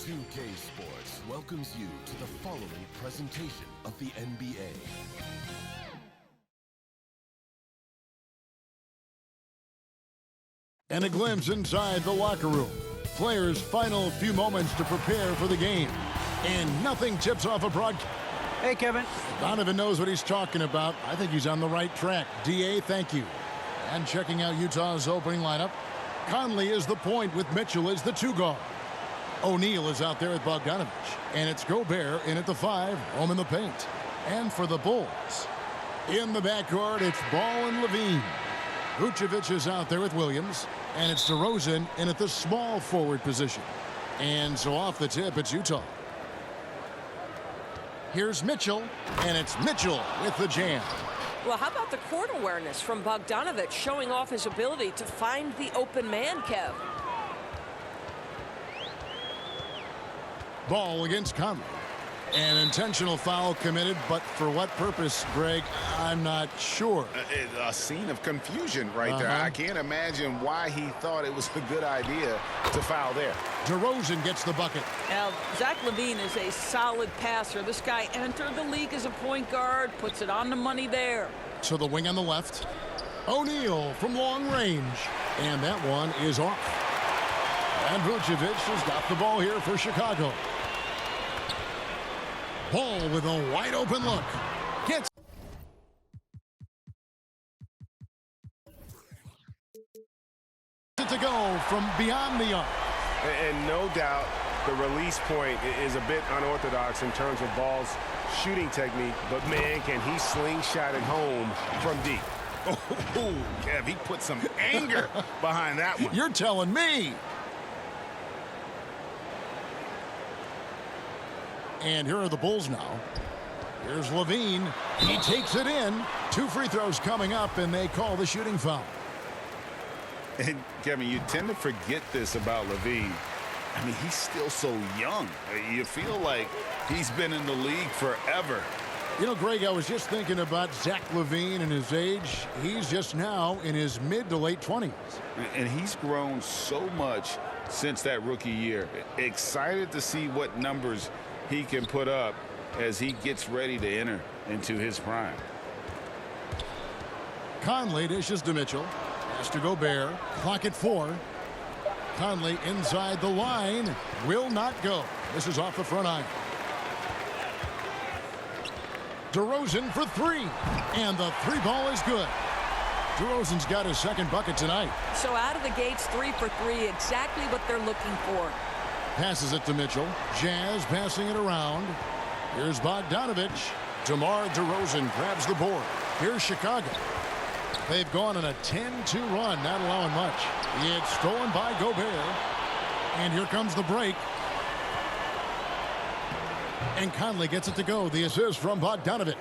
2K Sports welcomes you to the following presentation of the NBA. And a glimpse inside the locker room. Players' final few moments to prepare for the game. And nothing tips off a broadcast. Hey, Kevin. Donovan knows what he's talking about. I think he's on the right track. D.A., thank you. And checking out Utah's opening lineup. Conley is the point with Mitchell as the two guard. O'Neal is out there with Bogdanovich. And it's Gobert in at the 5, home in the paint. And for the Bulls, in the backcourt, it's Ball and Levine. Vucevic is out there with Williams. And it's DeRozan in at the small forward position. And so off the tip, it's Utah. Here's Mitchell, and it's Mitchell with the jam. Well, how about the court awareness from Bogdanovich showing off his ability to find the open man, Kev? Ball against Conley. An intentional foul committed, but for what purpose, Greg? I'm not sure. A scene of confusion right there. I can't imagine why he thought it was a good idea to foul there. DeRozan gets the bucket. Now, Zach LaVine is a solid passer. This guy entered the league as a point guard, puts it on the money there. To the wing on the left. O'Neal from long range. And that one is off. And Vucevic has got the ball here for Chicago. Ball with a wide open look. Gets it to go from beyond the arc. And no doubt the release point is a bit unorthodox in terms of Ball's shooting technique, but man, can he slingshot it home from deep. Oh, Kev, he put some anger behind that one. You're telling me. And here are the Bulls now. Here's Levine. He takes it in. 2 free throws coming up, and they call the shooting foul. And, Kevin, you tend to forget this about Levine. I mean, he's still so young. You feel like he's been in the league forever. You know, Greg, I was just thinking about Zach LaVine and his age. He's just now in his mid to late 20s. And he's grown so much since that rookie year. Excited to see what numbers he can put up as he gets ready to enter into his prime. Conley dishes to Mitchell. Has to Gobert. Clock at 4. Conley inside the line. Will not go. This is off the front iron. DeRozan for 3. And the 3 ball is good. DeRozan's got his second bucket tonight. So out of the gates, 3 for 3, exactly what they're looking for. Passes it to Mitchell. Jazz passing it around. Here's Bogdanovich. DeMar DeRozan grabs the board. Here's Chicago. They've gone on a 10-2 run, not allowing much. It's stolen by Gobert. And here comes the break. And Conley gets it to go. The assist from Bogdanovich.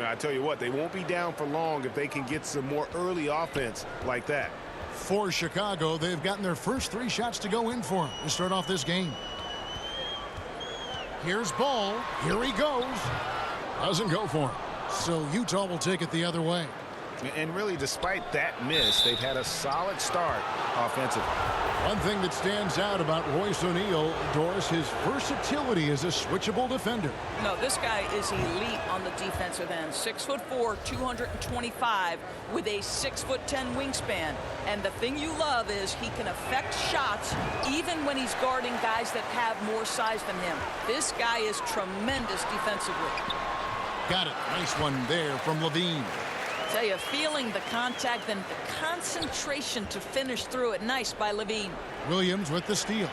I tell you what, they won't be down for long if they can get some more early offense like that. For Chicago, they've gotten their first 3 shots to go in for him to start off this game. Here's Ball. Here he goes. Doesn't go for him. So Utah will take it the other way. And really, despite that miss, they've had a solid start offensively. One thing that stands out about Royce O'Neal, Doris, his versatility as a switchable defender. No, this guy is elite on the defensive end. 6'4", 225 with a 6'10" wingspan. And the thing you love is he can affect shots even when he's guarding guys that have more size than him. This guy is tremendous defensively. Got it. Nice one there from LaVine. Tell you, feeling the contact and the concentration to finish through it. Nice by LaVine. Williams with the steal.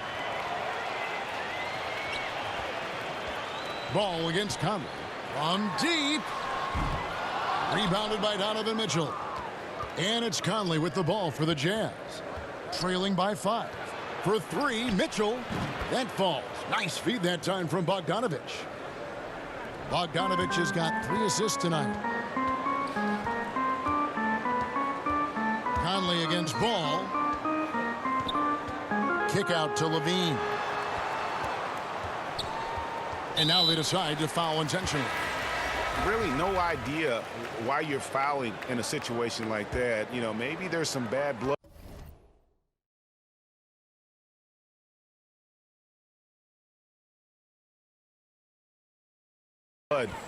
Ball against Conley. From deep. Rebounded by Donovan Mitchell. And it's Conley with the ball for the Jazz. Trailing by 5. For 3, Mitchell. That falls. Nice feed that time from Bogdanovich. Bogdanovich has got 3 assists tonight. Conley against Ball. Kick out to LaVine. And now they decide to foul intentionally. Really no idea why you're fouling in a situation like that. You know, maybe there's some bad blood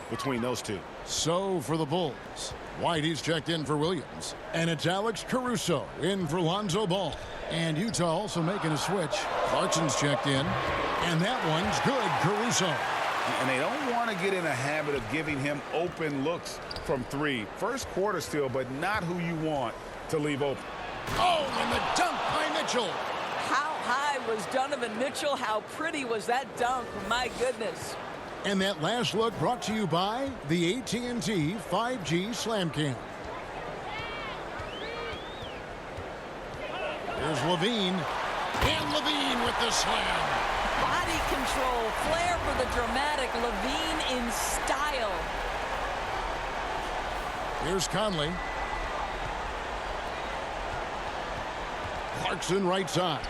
between those two. So for the Bulls, Whitey's checked in for Williams. And it's Alex Caruso in for Lonzo Ball. And Utah also making a switch. Clarkson's checked in. And that one's good, Caruso. And they don't want to get in a habit of giving him open looks from 3. First quarter still, but not who you want to leave open. Oh, and the dunk by Mitchell. How high was Donovan Mitchell? How pretty was that dunk? My goodness. And that last look brought to you by the AT&T 5G Slam Cam. Here's LaVine. And LaVine with the slam. Body control, flair for the dramatic. LaVine in style. Here's Conley. Clarkson right side.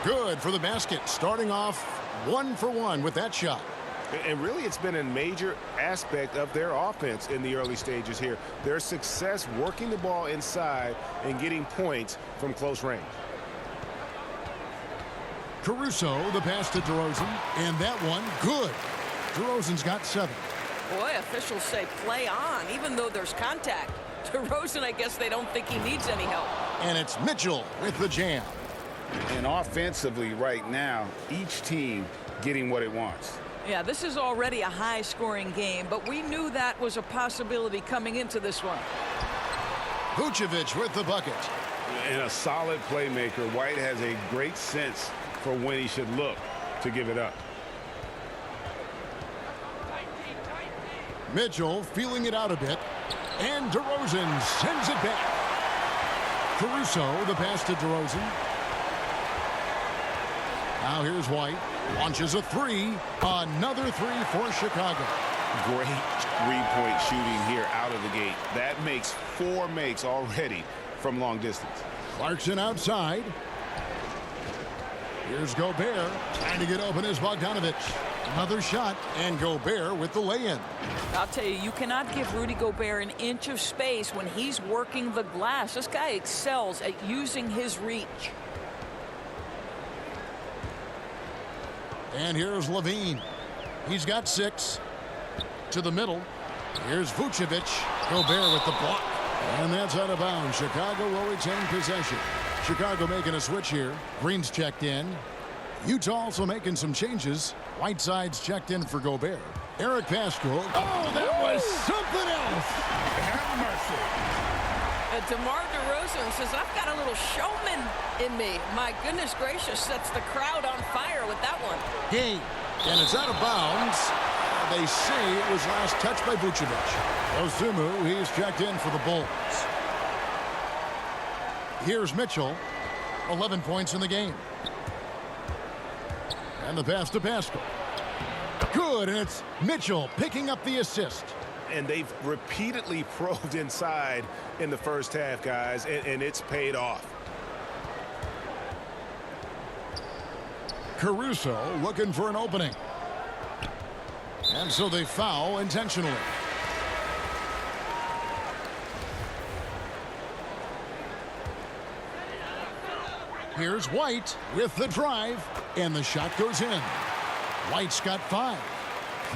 Good for the basket. Starting off 1 for 1 with that shot. And really, it's been a major aspect of their offense in the early stages here. Their success working the ball inside and getting points from close range. Caruso, the pass to DeRozan. And that one, good. DeRozan's got 7. Boy, officials say play on, even though there's contact. DeRozan, I guess they don't think he needs any help. And it's Mitchell with the jam. And offensively right now, each team getting what it wants. Yeah, this is already a high-scoring game, but we knew that was a possibility coming into this one. Vucevic with the bucket. And a solid playmaker. White has a great sense for when he should look to give it up. Mitchell feeling it out a bit. And DeRozan sends it back. Caruso, the pass to DeRozan. Now here's White. Launches a 3. Another 3 for Chicago. Great three-point shooting here out of the gate. That makes 4 makes already from long distance. Clarkson outside. Here's Gobert. Trying to get open is Bogdanovich. Another shot, and Gobert with the lay-in. I'll tell you, you cannot give Rudy Gobert an inch of space when he's working the glass. This guy excels at using his reach. And here's Levine. He's got 6. To the middle. Here's Vucevic. Gobert with the block. And that's out of bounds. Chicago will retain possession. Chicago making a switch here. Green's checked in. Utah also making some changes. Whiteside's checked in for Gobert. Eric Paschall. Oh, that was something else. Have mercy. DeMar DeRozan says, I've got a little showman in me. My goodness gracious, sets the crowd on fire with that one. Game. And it's out of bounds. They say it was last touched by Vucevic. Osumu, he's checked in for the Bulls. Here's Mitchell. 11 points in the game. And the pass to Paschall. Good, and it's Mitchell picking up the assist. And they've repeatedly probed inside in the first half, guys, and it's paid off. Caruso looking for an opening. And so they foul intentionally. Here's White with the drive, and the shot goes in. White's got 5.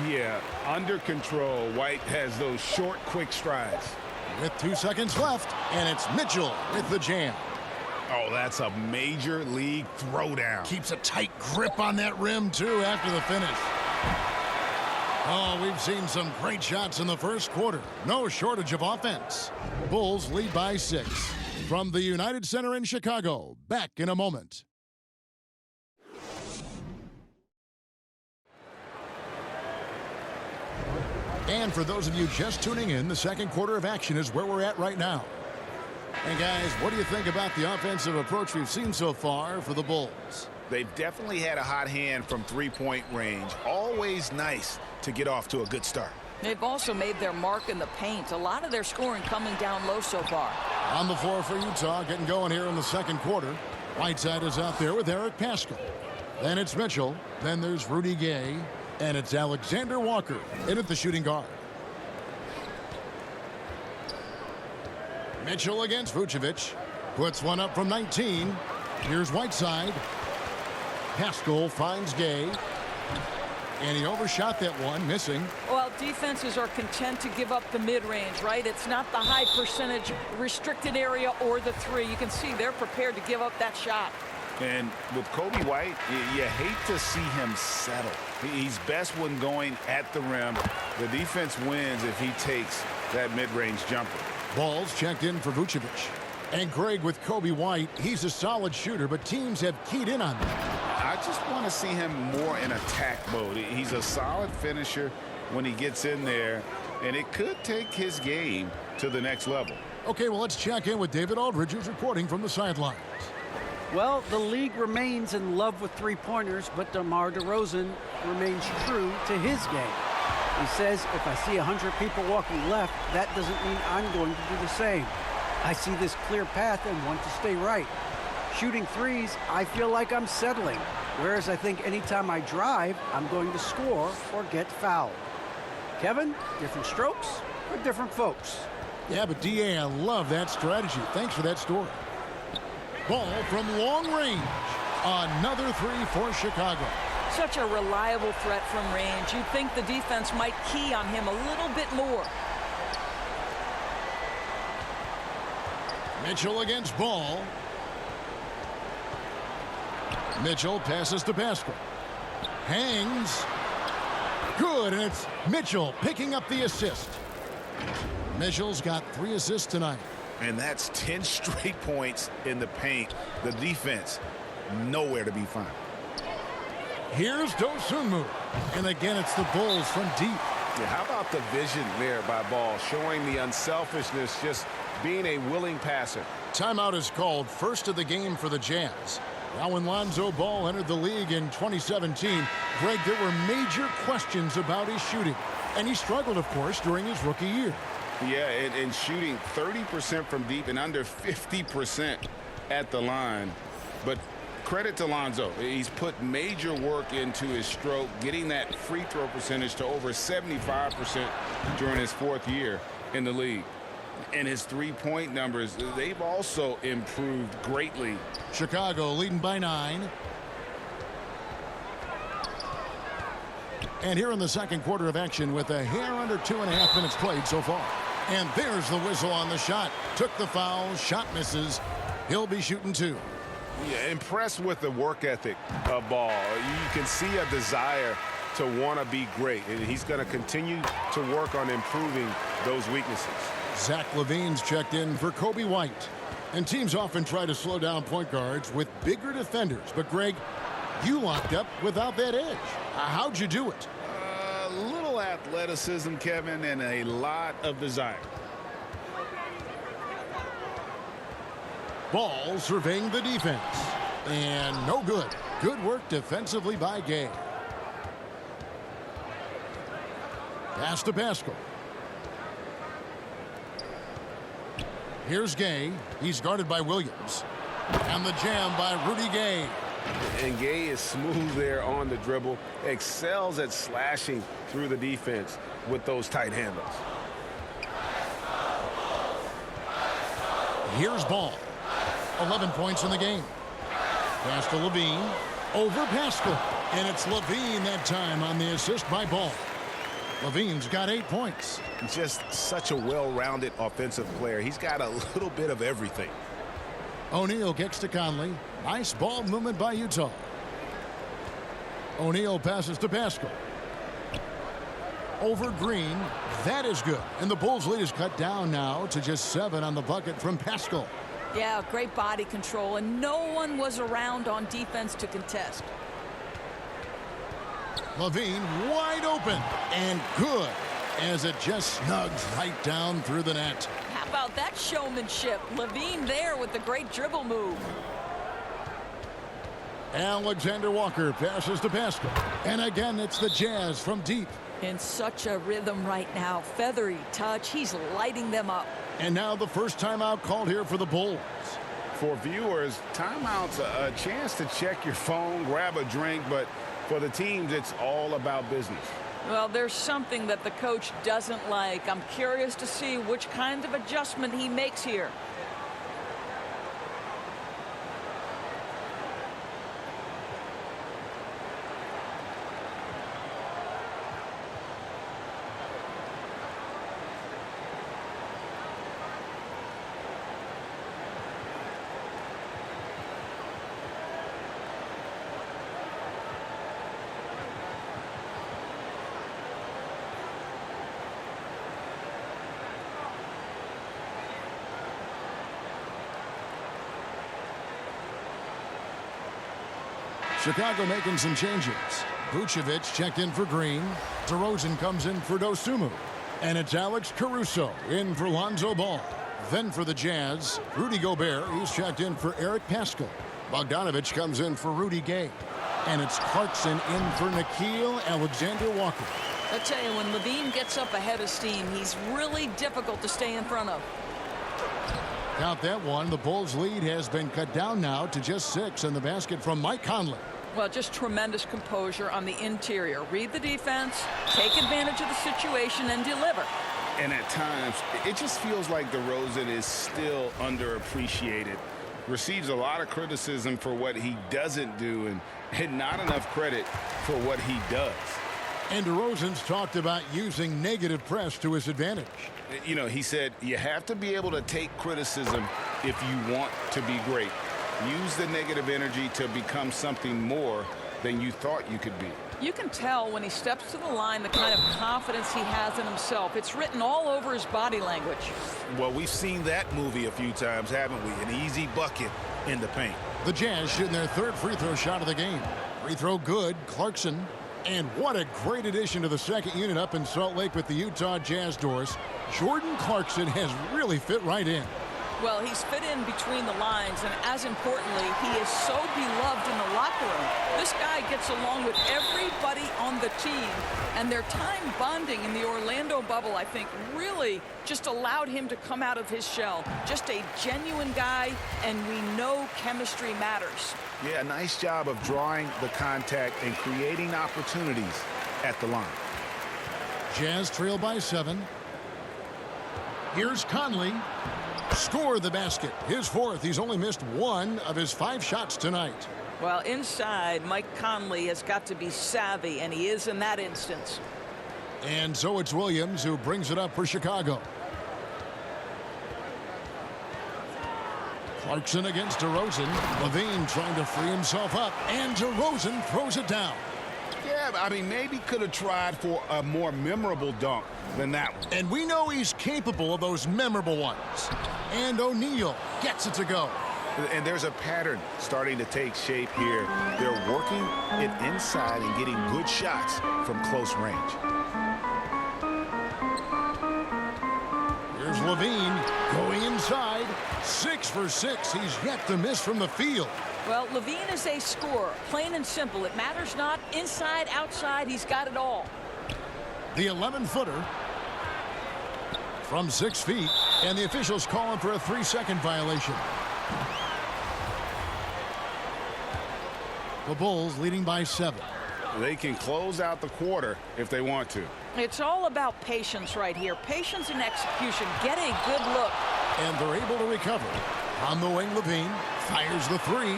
Yeah, under control. White has those short, quick strides. With 2 seconds left, and it's Mitchell with the jam. Oh, that's a major league throwdown. Keeps a tight grip on that rim, too, after the finish. Oh, we've seen some great shots in the first quarter. No shortage of offense. Bulls lead by 6. From the United Center in Chicago, back in a moment. And for those of you just tuning in, the second quarter of action is where we're at right now. And guys, what do you think about the offensive approach we've seen so far for the Bulls? They've definitely had a hot hand from three-point range. Always nice to get off to a good start. They've also made their mark in the paint. A lot of their scoring coming down low so far. On the floor for Utah, getting going here in the second quarter. Whiteside is out there with Eric Paschall. Then it's Mitchell. Then there's Rudy Gay. And it's Alexander Walker in at the shooting guard. Mitchell against Vucevic. Puts one up from 19. Here's Whiteside. Paschall finds Gay. And he overshot that one, missing. Well, defenses are content to give up the mid-range, right? It's not the high percentage restricted area or the 3. You can see they're prepared to give up that shot. And with Coby White, you hate to see him settle. He's best when going at the rim. The defense wins if he takes that mid-range jumper. Ball's checked in for Vucevic. And Greg with Coby White, he's a solid shooter, but teams have keyed in on him. I just want to see him more in attack mode. He's a solid finisher when he gets in there, and it could take his game to the next level. Okay, well, let's check in with David Aldridge, who's reporting from the sidelines. Well, the league remains in love with three-pointers, but DeMar DeRozan remains true to his game. He says, if I see 100 people walking left, that doesn't mean I'm going to do the same. I see this clear path and want to stay right. Shooting threes, I feel like I'm settling, whereas I think anytime I drive, I'm going to score or get fouled. Kevin, different strokes for different folks. Yeah, but D.A., I love that strategy. Thanks for that story. Ball from long range. Another 3 for Chicago. Such a reliable threat from range. You'd think the defense might key on him a little bit more. Mitchell against Ball. Mitchell passes to Paschall. Hangs. Good, and it's Mitchell picking up the assist. Mitchell's got 3 assists tonight. And that's 10 straight points in the paint. The defense, nowhere to be found. Here's Dosunmu. And again, it's the Bulls from deep. Yeah, how about the vision there by Ball, showing the unselfishness, just being a willing passer. Timeout is called, first of the game for the Jazz. Now when Lonzo Ball entered the league in 2017, Greg, there were major questions about his shooting. And he struggled, of course, during his rookie year. Yeah, and shooting 30% from deep and under 50% at the line. But credit to Lonzo. He's put major work into his stroke, getting that free throw percentage to over 75% during his 4th year in the league. And his three-point numbers, they've also improved greatly. Chicago leading by 9. And here in the second quarter of action with a hair under 2.5 minutes played so far. And there's the whistle on the shot. Took the foul, shot misses. He'll be shooting 2. Yeah, impressed with the work ethic of Ball. You can see a desire to want to be great, and he's going to continue to work on improving those weaknesses. Zach LaVine's checked in for Kobe White. And teams often try to slow down point guards with bigger defenders. But, Greg, you locked up without that edge. How'd you do it? A little athleticism, Kevin, and a lot of desire. Ball surveying the defense. And no good. Good work defensively by Gay. Pass to Pascal. Here's Gay. He's guarded by Williams. And the jam by Rudy Gay. And Gay is smooth there on the dribble. Excels at slashing through the defense with those tight handles. Here's Ball. 11 points in the game. Pass to LaVine. Over Pascal. And it's LaVine that time on the assist by Ball. LaVine's got 8 points. Just such a well-rounded offensive player. He's got a little bit of everything. O'Neal kicks to Conley. Nice ball movement by Utah. O'Neal passes to Pascal. Over Green. That is good. And the Bulls' lead is cut down now to just 7 on the bucket from Pascal. Yeah, great body control, and no one was around on defense to contest. LaVine wide open and good as it just snugs right down through the net. How about that showmanship? LaVine there with the great dribble move. Alexander Walker passes to Pascal. And again, it's the Jazz from deep. In such a rhythm right now. Feathery touch. He's lighting them up. And now the first timeout called here for the Bulls. For viewers, timeout's a chance to check your phone, grab a drink, but for the teams, it's all about business. Well, there's something that the coach doesn't like. I'm curious to see which kind of adjustment he makes here. Chicago making some changes. Vucevic checked in for Green. DeRozan comes in for Dosunmu. And it's Alex Caruso in for Lonzo Ball. Then for the Jazz, Rudy Gobert. He's checked in for Eric Pascal. Bogdanovich comes in for Rudy Gay. And it's Clarkson in for Nickeil Alexander-Walker. I'll tell you, when LaVine gets up ahead of steam, he's really difficult to stay in front of. Count that one. The Bulls' lead has been cut down now to just 6 in the basket from Mike Conley. Well, just tremendous composure on the interior. Read the defense, take advantage of the situation, and deliver. And at times, it just feels like DeRozan is still underappreciated. Receives a lot of criticism for what he doesn't do and not enough credit for what he does. And DeRozan's talked about using negative press to his advantage. You know, he said you have to be able to take criticism if you want to be great. Use the negative energy to become something more than you thought you could be. You can tell when he steps to the line the kind of confidence he has in himself. It's written all over his body language. Well, we've seen that movie a few times, haven't we? An easy bucket in the paint. The Jazz shooting their third free throw shot of the game. Free throw good. Clarkson. And what a great addition to the second unit up in Salt Lake with the Utah Jazz doors. Jordan Clarkson has really fit right in. Well, he's fit in between the lines, and as importantly, he is so be loved in the locker room. This guy gets along with everybody on the team, and their time bonding in the Orlando bubble, I think, really just allowed him to come out of his shell. Just a genuine guy, and we know chemistry matters. Yeah, nice job of drawing the contact and creating opportunities at the line. Jazz trail by 7. Here's Conley. Score the basket. His 4th. He's only missed 1 of his 5 shots tonight. Well, inside, Mike Conley has got to be savvy, and he is in that instance. And so it's Williams who brings it up for Chicago. Clarkson against DeRozan. Levine trying to free himself up, and DeRozan throws it down. Yeah, I mean, maybe could have tried for a more memorable dunk than that one. And we know he's capable of those memorable ones. And O'Neal gets it to go. And there's a pattern starting to take shape here. They're working it inside and getting good shots from close range. Here's Levine going inside. 6 for 6. He's yet to miss from the field. Well, Levine is a scorer, plain and simple. It matters not inside, outside. He's got it all. The 11-footer from 6 feet, and the officials call him for a 3-second violation. The Bulls leading by 7. They can close out the quarter if they want to. It's all about patience right here. Patience and execution. Get a good look. And they're able to recover. On the wing, Levine fires the 3.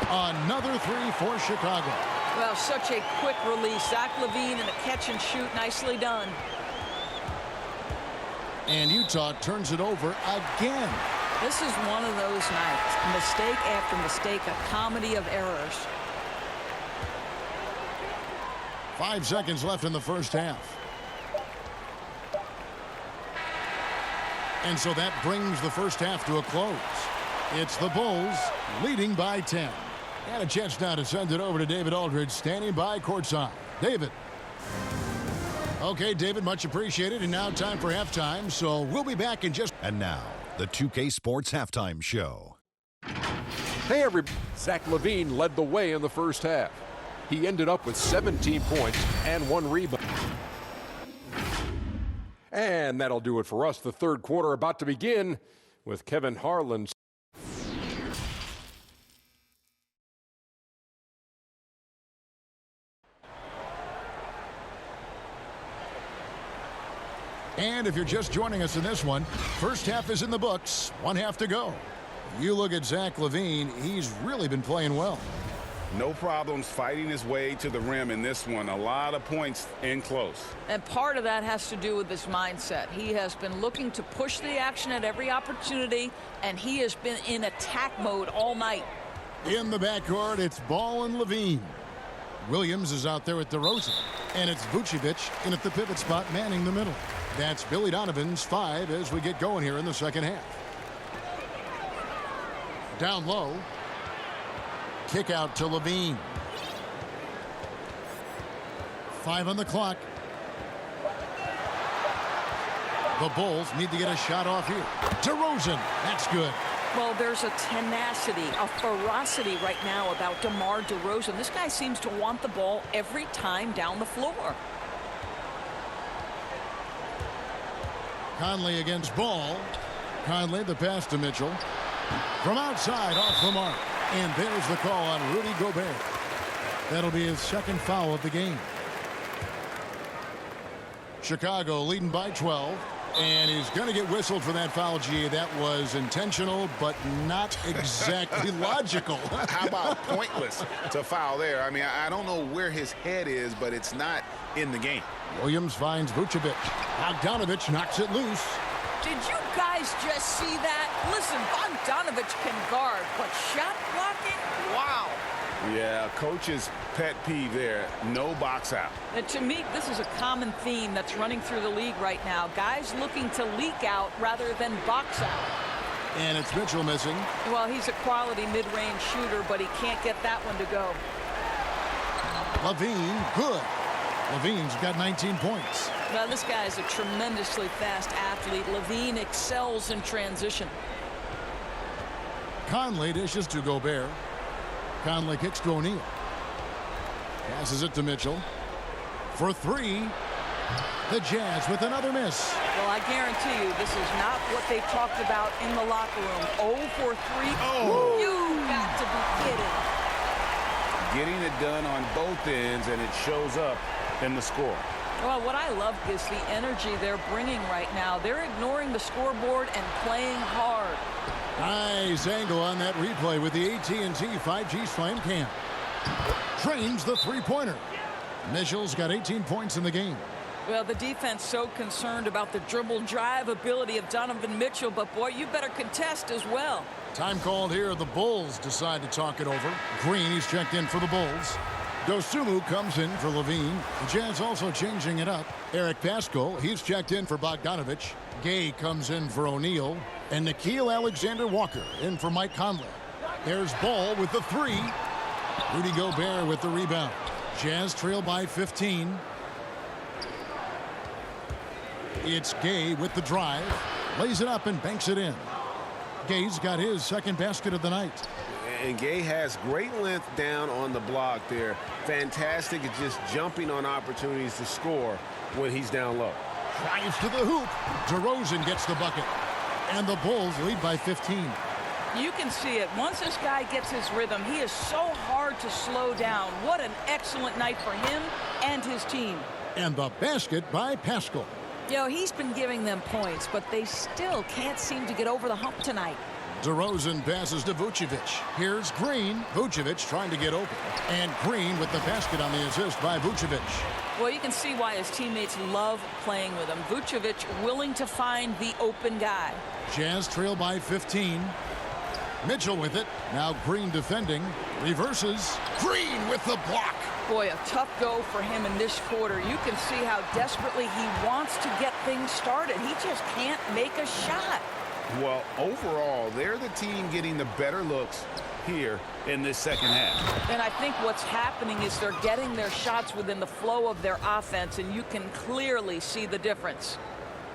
Another 3 for Chicago. Well, such a quick release. Zach LaVine in a catch and shoot. Nicely done. And Utah turns it over again. This is one of those nights. Mistake after mistake, a comedy of errors. 5 seconds left in the first half. And so that brings the first half to a close. It's the Bulls leading by 10. And a chance now to send it over to David Aldridge, standing by courtside. David. Okay, David, much appreciated. And now time for halftime. So we'll be back in just... And now, the 2K Sports Halftime Show. Hey, everybody. Zach LaVine led the way in the first half. He ended up with 17 points and 1 rebound. And that'll do it for us. The third quarter about to begin with Kevin Harlan. And if you're just joining us in this one, first half is in the books. 1 half to go. You look at Zach LaVine, he's really been playing well. No problems fighting his way to the rim in this one. A lot of points in close. And part of that has to do with his mindset. He has been looking to push the action at every opportunity, and he has been in attack mode all night. In the backcourt, it's Ball and LaVine. Williams is out there with DeRozan, and it's Vucevic in at the pivot spot manning the middle. That's Billy Donovan's 5 as we get going here in the second half. Down low. Kick out to LaVine. 5 on the clock. The Bulls need to get a shot off here. DeRozan, that's good. Well, there's a tenacity, a ferocity right now about DeMar DeRozan. This guy seems to want the ball every time down the floor. Conley against Ball. Conley, the pass to Mitchell. From outside, off the mark. And there's the call on Rudy Gobert. That'll be his second foul of the game. Chicago leading by 12. And he's going to get whistled for that foul, G. That was intentional, but not exactly logical. How about pointless to foul there? I mean, I don't know where his head is, but it's not in the game. Williams finds Vucevic. Bogdanovich knocks it loose. Did you guys just see that? Listen, Bogdanovich can guard, but shot blocking? Wow. Yeah, coach's pet peeve there. No box out. And to me, this is a common theme that's running through the league right now. Guys looking to leak out rather than box out. And it's Mitchell missing. Well, he's a quality mid-range shooter, but he can't get that one to go. LaVine, good. LaVine's got 19 points. Well, this guy is a tremendously fast athlete. LaVine excels in transition. Conley dishes to Gobert. Conley kicks to O'Neal. Passes it to Mitchell. For three. The Jazz with another miss. Well, I guarantee you this is not what they talked about in the locker room. 0 for 3. Oh. You got to be kidding. Getting it done on both ends, and it shows up in the score. Well, what I love is the energy they're bringing right now. They're ignoring the scoreboard and playing hard. Nice angle on that replay with the AT&T 5G Slam Cam. Drains the three-pointer. Mitchell's got 18 points in the game. Well, the defense so concerned about the dribble drive ability of Donovan Mitchell, but boy, you better contest as well. Time called here. The Bulls decide to talk it over. Green, he's checked in for the Bulls. Dosunmu comes in for Levine. The Jazz also changing it up. Eric Paschall, he's checked in for Bogdanovich. Gay comes in for O'Neal. And Nickeil Alexander-Walker in for Mike Conley. There's Ball with the three. Rudy Gobert with the rebound. Jazz trail by 15. It's Gay with the drive. Lays it up and banks it in. Gay's got his second basket of the night. And Gay has great length down on the block there. Fantastic at just jumping on opportunities to score when he's down low. Drives to the hoop. DeRozan gets the bucket. And the Bulls lead by 15. You can see it. Once this guy gets his rhythm, he is so hard to slow down. What an excellent night for him and his team. And the basket by Paschall. You know, he's been giving them points, but they still can't seem to get over the hump tonight. DeRozan passes to Vucevic. Here's Green. Vucevic trying to get open. And Green with the basket on the assist by Vucevic. Well, you can see why his teammates love playing with him. Vucevic willing to find the open guy. Jazz trail by 15. Mitchell with it. Now Green defending. Reverses. Green with the block. Boy, a tough go for him in this quarter. You can see how desperately he wants to get things started. He just can't make a shot. Well, overall, they're the team getting the better looks here in this second half. And I think what's happening is they're getting their shots within the flow of their offense, and you can clearly see the difference.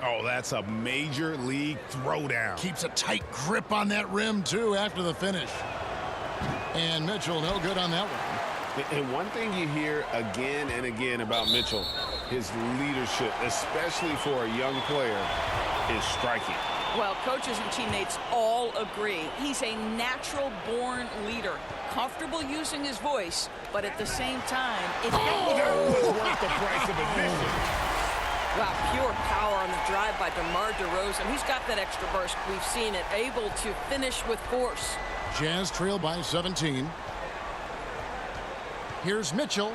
Oh, that's a major league throwdown. Keeps a tight grip on that rim, too, after the finish. And Mitchell, no good on that one. And one thing you hear again and again about Mitchell, his leadership, especially for a young player, is striking. Well, coaches and teammates all agree. He's a natural-born leader, comfortable using his voice, but at the same time, that was worth the price of admission. Wow, pure power on the drive by DeMar DeRozan. He's got that extra burst. We've seen it, able to finish with force. Jazz trail by 17. Here's Mitchell.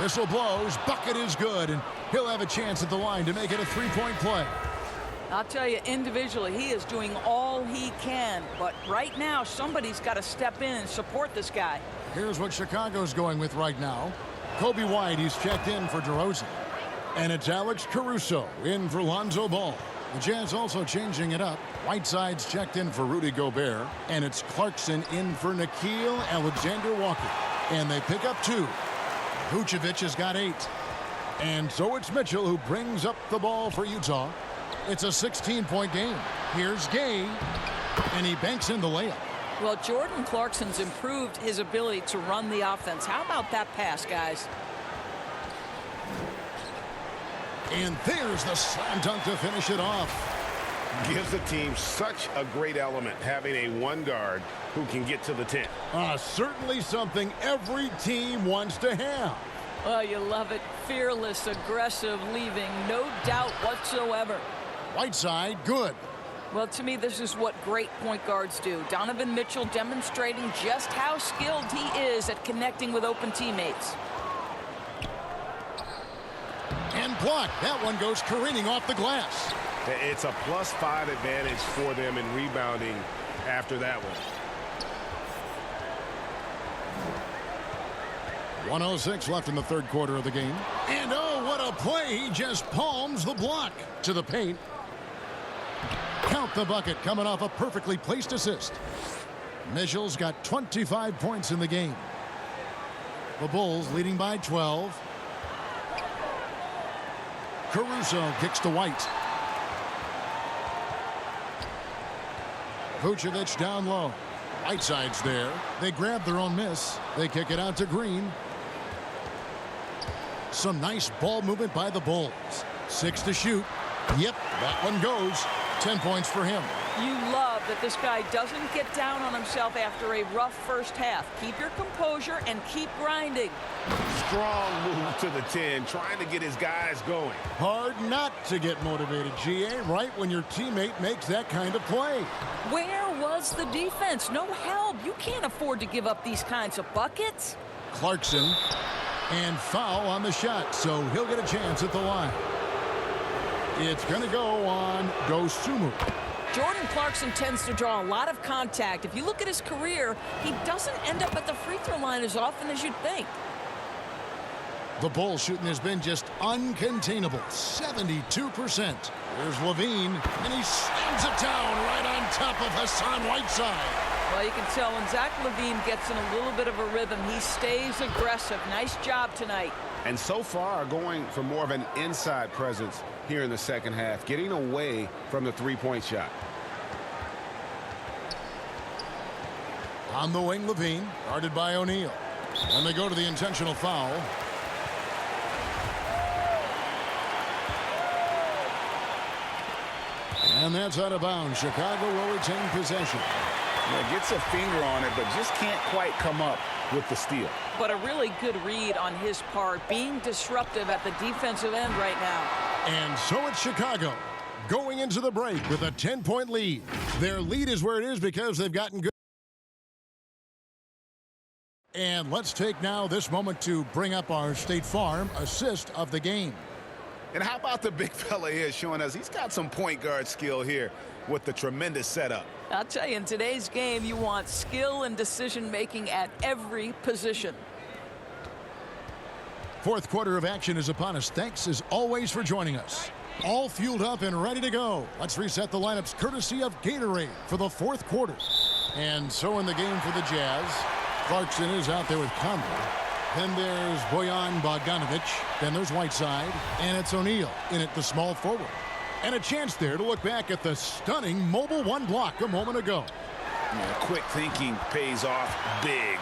Whistle blows. Bucket is good, and he'll have a chance at the line to make it a three-point play. I'll tell you, individually, he is doing all he can. But right now, somebody's got to step in and support this guy. Here's what Chicago's going with right now. Kobe White, he's checked in for DeRozan. And it's Alex Caruso in for Lonzo Ball. The Jazz also changing it up. Whiteside's checked in for Rudy Gobert. And it's Clarkson in for Nickeil Alexander-Walker. And they pick up 2. Vucevic has got 8. And so it's Mitchell who brings up the ball for Utah. It's a 16-point game. Here's Gay. And he banks in the layup. Well, Jordan Clarkson's improved his ability to run the offense. How about that pass, guys? And there's the slam dunk to finish it off. Gives the team such a great element having a one guard who can get to the 10. Certainly something every team wants to have. Oh, you love it. Fearless, aggressive, leaving no doubt whatsoever. Whiteside, good. Well, to me, this is what great point guards do. Donovan Mitchell demonstrating just how skilled he is at connecting with open teammates. And blocked. That one goes careening off the glass. It's a +5 advantage for them in rebounding after that one. 1:06 left in the third quarter of the game. And oh, what a play. He just palms the block to the paint. Count the bucket coming off a perfectly placed assist. Mitchell's got 25 points in the game. The Bulls leading by 12. Caruso kicks to White. Vucevic down low. Whiteside's there. They grab their own miss. They kick it out to Green. Some nice ball movement by the Bulls. 6 to shoot. Yep, that one goes. 10 points for him. You love that this guy doesn't get down on himself after a rough first half. Keep your composure and keep grinding. Strong move to the 10, trying to get his guys going. Hard not to get motivated, GA, right when your teammate makes that kind of play. Where was the defense? No help. You can't afford to give up these kinds of buckets. Clarkson, and foul on the shot, so he'll get a chance at the line. It's going to go on Dosunmu. Jordan Clarkson tends to draw a lot of contact. If you look at his career, he doesn't end up at the free throw line as often as you'd think. The Bulls shooting has been just uncontainable. 72%. There's Levine, and he slams it down right on top of Hassan Whiteside. Well, you can tell when Zach LaVine gets in a little bit of a rhythm, he stays aggressive. Nice job tonight. And so far going for more of an inside presence here in the second half, getting away from the three-point shot. On the wing, Levine, guarded by O'Neal. And they go to the intentional foul. And that's out of bounds. Chicago will retain possession. Yeah, gets a finger on it, but just can't quite come up with the steal. But a really good read on his part, being disruptive at the defensive end right now. And so it's Chicago going into the break with a 10-point lead. Their lead is where it is because they've gotten good. And let's take now this moment to bring up our State Farm assist of the game. And how about the big fella here showing us he's got some point guard skill here with the tremendous setup. I'll tell you, in today's game, you want skill and decision-making at every position. Fourth quarter of action is upon us. Thanks as always for joining us. All fueled up and ready to go. Let's reset the lineups courtesy of Gatorade for the fourth quarter. And so in the game for the Jazz, Clarkson is out there with Conley. Then there's Bojan Bogdanovic. Then there's Whiteside. And it's O'Neal in at the small forward. And a chance there to look back at the stunning mobile one block a moment ago. Yeah, quick thinking pays off big.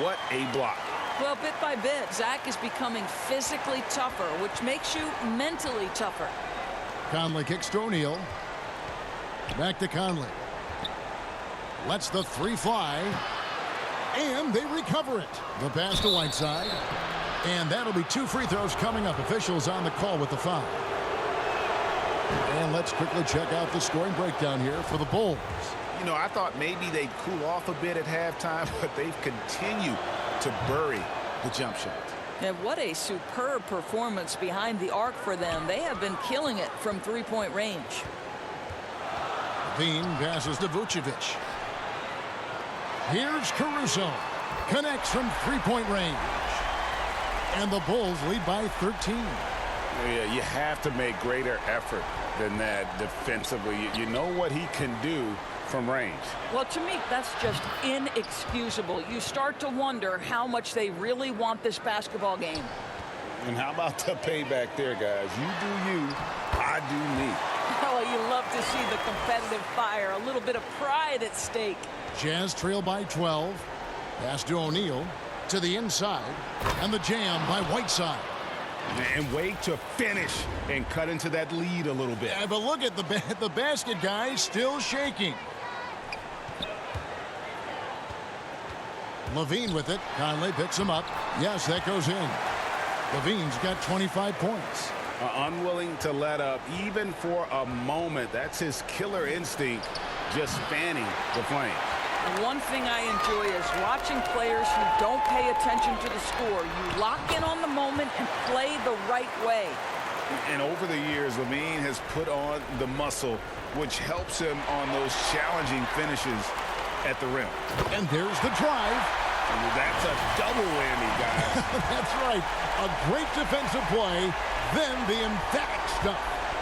What a block. Well, bit by bit, Zach is becoming physically tougher, which makes you mentally tougher. Conley kicks to O'Neal. Back to Conley. Lets the three fly. And they recover it. The pass to Whiteside. And that'll be 2 free throws coming up. Officials on the call with the foul. And let's quickly check out the scoring breakdown here for the Bulls. You know, I thought maybe they'd cool off a bit at halftime, but they've continued to bury the jump shot. And what a superb performance behind the arc for them. They have been killing it from three-point range. Levine passes to Vucevic. Here's Caruso. Connects from three-point range. And the Bulls lead by 13. Yeah, you have to make greater effort than that defensively. You know what he can do from range. Well, to me, that's just inexcusable. You start to wonder how much they really want this basketball game. And how about the payback there, guys? You do you, I do me. Oh, you love to see the competitive fire, a little bit of pride at stake. Jazz trail by 12. Pass to O'Neal. To the inside. And the jam by Whiteside. And wait to finish and cut into that lead a little bit. Yeah, but look at the basket, guys, still shaking. Levine with it. Conley picks him up. Yes, that goes in. Levine's got 25 points. Unwilling to let up even for a moment. That's his killer instinct, just fanning the flame. One thing I enjoy is watching players who don't pay attention to the score. You lock in on the moment and play the right way. And over the years, Levine has put on the muscle, which helps him on those challenging finishes at the rim. And there's the drive. That's a double whammy, guys. That's right. A great defensive play, then the emphatic stuff.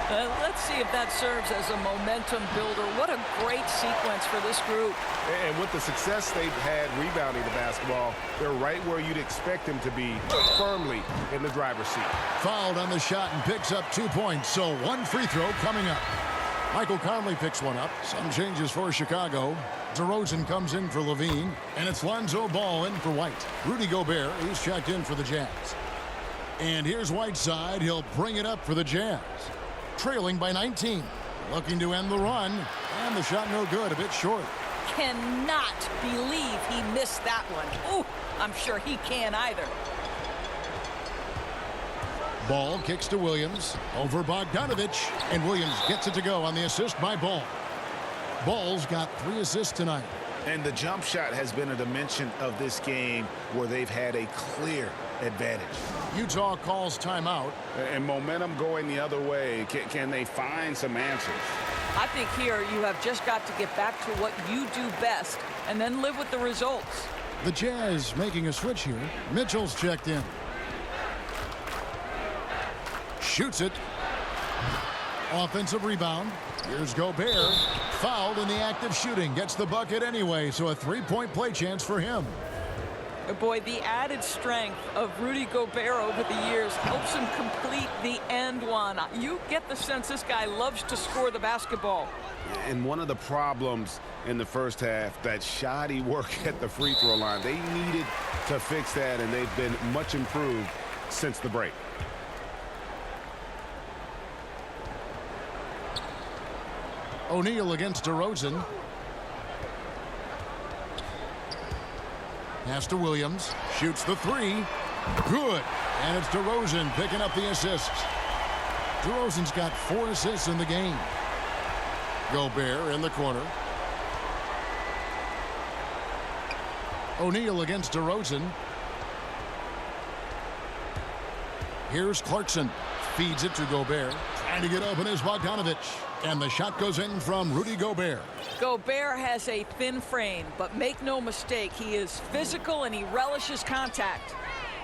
Let's see if that serves as a momentum builder. What a great sequence for this group. And with the success they've had rebounding the basketball, they're right where you'd expect them to be, firmly in the driver's seat. Fouled on the shot and picks up 2 points, so 1 free throw coming up. Michael Conley picks one up. Some changes for Chicago. DeRozan comes in for Levine, and it's Lonzo Ball in for White. Rudy Gobert, he's checked in for the Jazz. And here's Whiteside. He'll bring it up for the Jazz. Trailing by 19. Looking to end the run, and the shot no good, a bit short. Cannot believe he missed that one. Ooh, I'm sure he can't either. Ball kicks to Williams over Bogdanovich, and Williams gets it to go on the assist by Ball. Ball's got 3 assists tonight. And the jump shot has been a dimension of this game where they've had a clear advantage. Utah calls timeout. And momentum going the other way. Can they find some answers? I think here you have just got to get back to what you do best and then live with the results. The Jazz making a switch here. Mitchell's checked in. Shoots it. Offensive rebound. Here's Gobert. Fouled in the act of shooting. Gets the bucket anyway, so a 3-point play chance for him. Boy, the added strength of Rudy Gobert over the years helps him complete the end one. You get the sense this guy loves to score the basketball. And one of the problems in the first half, that shoddy work at the free throw line. They needed to fix that, and they've been much improved since the break. O'Neal against DeRozan. Pass to Williams. Shoots the 3. Good. And it's DeRozan picking up the assists. DeRozan's got 4 assists in the game. Gobert in the corner. O'Neal against DeRozan. Here's Clarkson. Feeds it to Gobert. Trying to get open is Bogdanovich. And the shot goes in from Rudy Gobert. Gobert has a thin frame, but make no mistake, he is physical and he relishes contact.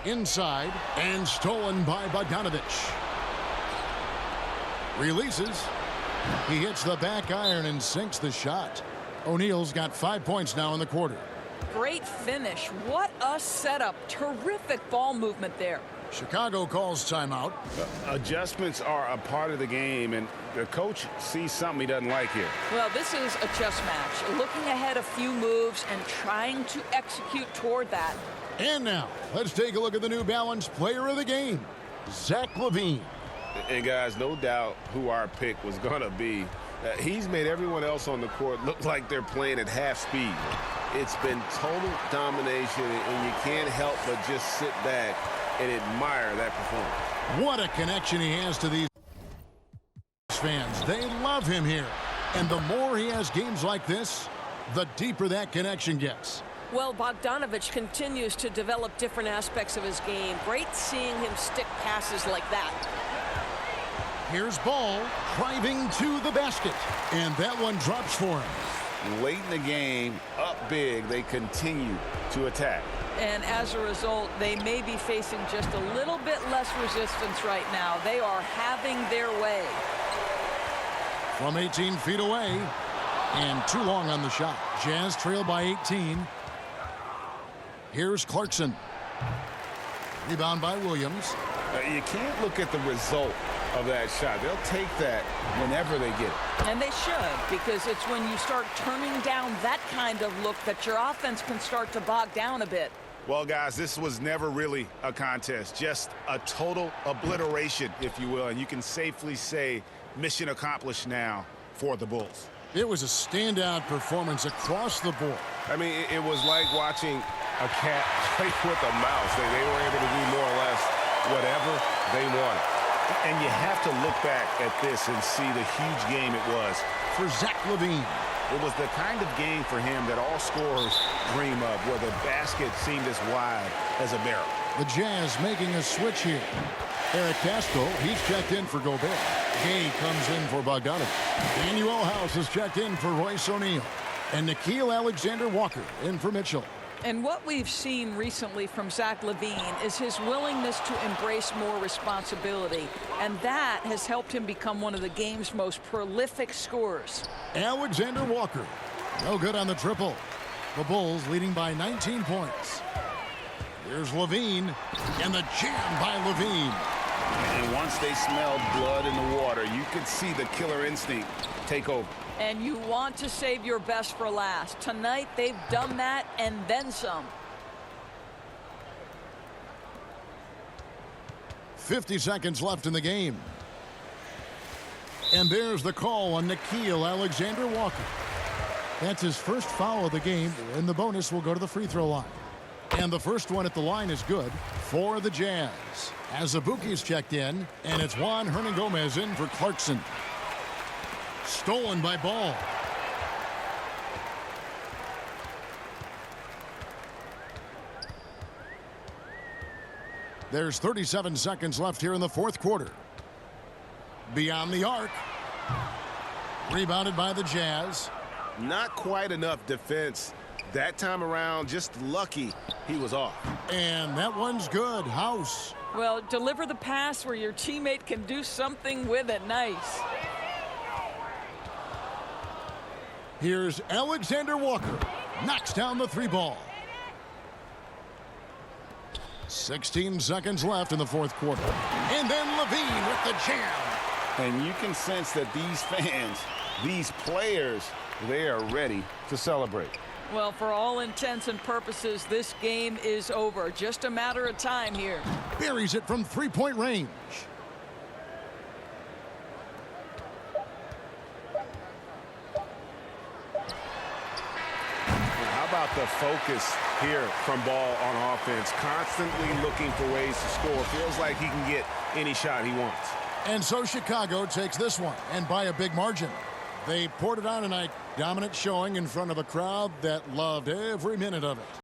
Inside and stolen by Bogdanovich. Releases. He hits the back iron and sinks the shot. O'Neal's got 5 points now in the quarter. Great finish. What a setup. Terrific ball movement there. Chicago calls timeout. Adjustments are a part of the game, and the coach sees something he doesn't like here. Well, this is a chess match. Looking ahead a few moves and trying to execute toward that. And now, let's take a look at the New Balance player of the game, Zach LaVine. And guys, no doubt who our pick was going to be. He's made everyone else on the court look like they're playing at half speed. It's been total domination, and you can't help but just sit back and admire that performance. What a connection he has to these fans. They love him here. And the more he has games like this, the deeper that connection gets. Well, Bogdanovich continues to develop different aspects of his game. Great seeing him stick passes like that. Here's Ball driving to the basket. And that one drops for him. Late in the game, up big, they continue to attack. And as a result, they may be facing just a little bit less resistance right now. They are having their way. From 18 feet away. And too long on the shot. Jazz trail by 18. Here's Clarkson. Rebound by Williams. You can't look at the result of that shot. They'll take that whenever they get it. And they should, because it's when you start turning down that kind of look that your offense can start to bog down a bit. Well, guys, this was never really a contest, just a total obliteration, if you will. And you can safely say mission accomplished now for the Bulls. It was a standout performance across the board. I mean, it was like watching a cat play with a mouse. They were able to do more or less whatever they wanted. And you have to look back at this and see the huge game it was for Zach LaVine. It was the kind of game for him that all scorers dream of, where the basket seemed as wide as a barrel. The Jazz making a switch here. Eric Castro, he's checked in for Gobert. Gay comes in for Bogdanovich. Daniel House is checked in for Royce O'Neal. And Nickeil Alexander-Walker in for Mitchell. And what we've seen recently from Zach LaVine is his willingness to embrace more responsibility. And that has helped him become one of the game's most prolific scorers. Alexander-Walker, no good on the triple. The Bulls leading by 19 points. Here's LaVine, and the jam by LaVine. And once they smelled blood in the water, you could see the killer instinct take over. And you want to save your best for last. Tonight, they've done that and then some. 50 seconds left in the game. And there's the call on Nickeil Alexander-Walker. That's his first foul of the game, and the bonus will go to the free throw line. And the first one at the line is good for the Jazz. Azubuike's checked in, and it's Juan Hernangomez in for Clarkson. Stolen by Ball. There's 37 seconds left here in the fourth quarter. Beyond the arc. Rebounded by the Jazz. Not quite enough defense that time around. Just lucky he was off. And that one's good. House. Well, deliver the pass where your teammate can do something with it. Nice. Here's Alexander Walker. Knocks down the three ball. 16 seconds left in the fourth quarter. And then Levine with the jam. And you can sense that these fans, these players, they are ready to celebrate. Well, for all intents and purposes, this game is over. Just a matter of time here. Buries it from three-point range. How about the focus here from Ball on offense? Constantly looking for ways to score. Feels like he can get any shot he wants. And so Chicago takes this one, and by a big margin. They poured it on tonight. Dominant showing in front of a crowd that loved every minute of it.